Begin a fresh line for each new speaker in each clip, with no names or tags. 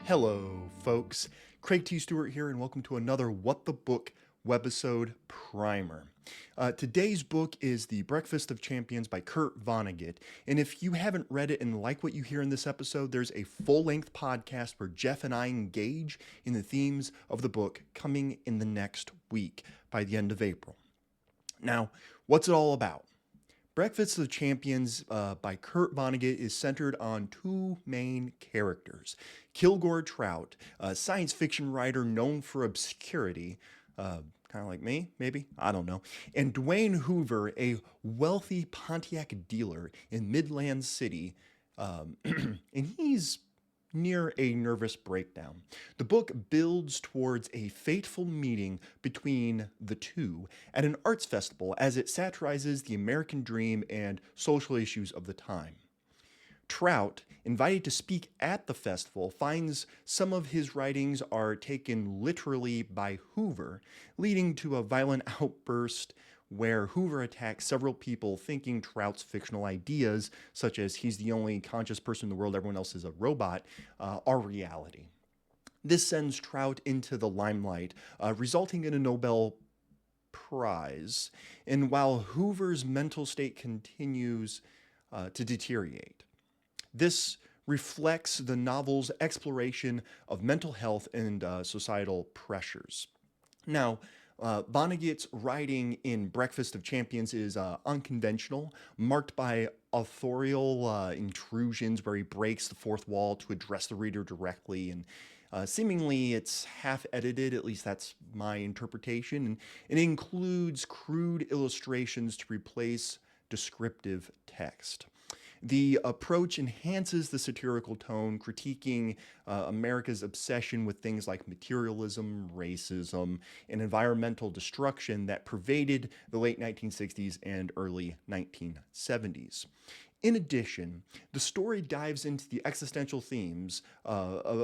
Hello, folks. Craig T. Stewart here, and welcome to another What the Book Webisode primer. Today's book is The Breakfast of Champions by Kurt Vonnegut. And if you haven't read it and like what you hear in this episode, there's a full-length podcast where Jeff and I engage in the themes of the book coming in the next week by the end of April. Now, what's it all about? Breakfast of Champions by Kurt Vonnegut is centered on two main characters. Kilgore Trout, a science fiction writer known for obscurity, kind of like me, maybe, I don't know, and Dwayne Hoover, a wealthy Pontiac dealer in Midland City, and he's near a nervous breakdown. The book builds towards a fateful meeting between the two at an arts festival as it satirizes the American dream and social issues of the time. Trout, invited to speak at the festival, finds some of his writings are taken literally by Hoover, leading to a violent outburst where Hoover attacks several people thinking Trout's fictional ideas, such as he's the only conscious person in the world, everyone else is a robot, are reality. This sends Trout into the limelight, resulting in a Nobel Prize, and while Hoover's mental state continues to deteriorate. This reflects the novel's exploration of mental health and societal pressures. Now, Vonnegut's writing in Breakfast of Champions is unconventional, marked by authorial intrusions where he breaks the fourth wall to address the reader directly, and seemingly it's half-edited, at least that's my interpretation, and it includes crude illustrations to replace descriptive text. The approach enhances the satirical tone, critiquing America's obsession with things like materialism, racism, and environmental destruction that pervaded the late 1960s and early 1970s. In addition, the story dives into the existential themes,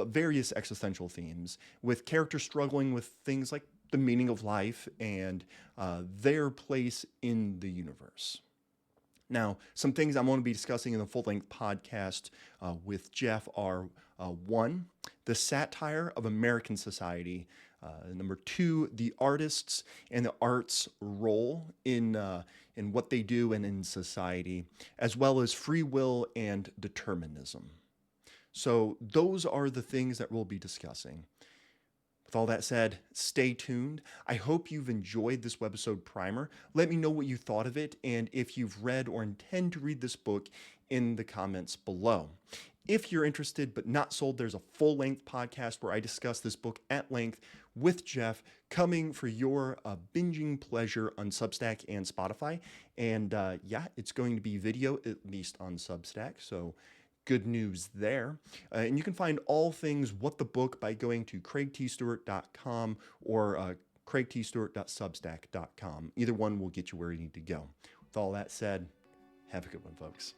various existential themes, with characters struggling with things like the meaning of life and their place in the universe. Now, some things I'm going to be discussing in the full-length podcast with Jeff are, one, the satire of American society, number two, the artists and the art's role in what they do and in society, as well as free will and determinism. So those are the things that we'll be discussing. With all that said, stay tuned. I hope you've enjoyed this webisode primer. Let me know what you thought of it and if you've read or intend to read this book in the comments below. If you're interested but not sold, there's a full-length podcast where I discuss this book at length with Jeff, coming for your binging pleasure on Substack and Spotify. And yeah, it's going to be video, at least on Substack, so good news there. And you can find all things What the Book by going to craigtstewart.com or craigtstewart.substack.com. Either one will get you where you need to go. With all that said, have a good one, folks.